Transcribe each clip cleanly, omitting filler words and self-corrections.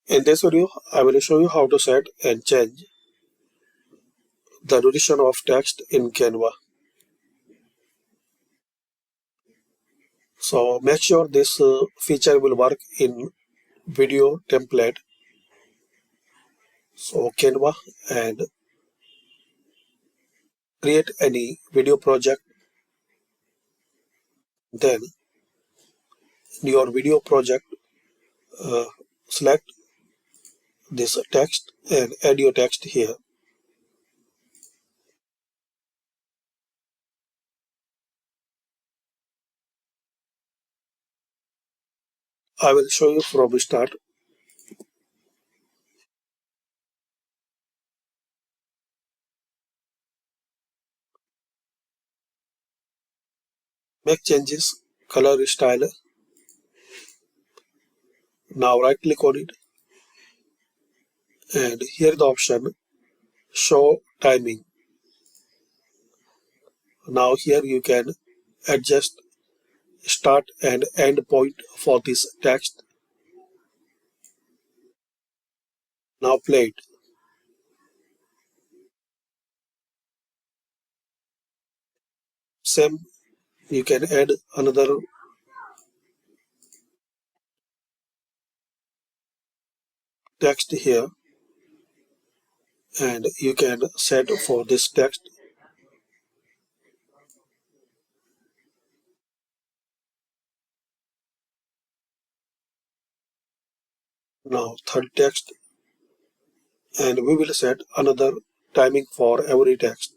In this video, I will show you how to set and change the duration of text in Canva. So make sure this feature will work in video template. So Canva and create any video project. Then in your video project, uh, select this text and add your text here. I will show you from the start. Make changes, color, style. Now right click on it and here the option show timing. Now here you can adjust start and end point for this text. Now play it. Same, you can add another text here and you can set for this text. Now third text and we will set another timing for every text.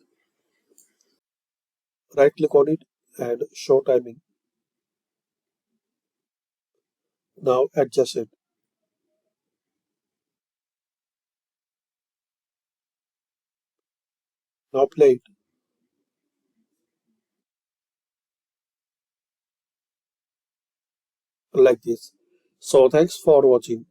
Right click on it and show timing. Now adjust it. Now play it like this. So thanks for watching.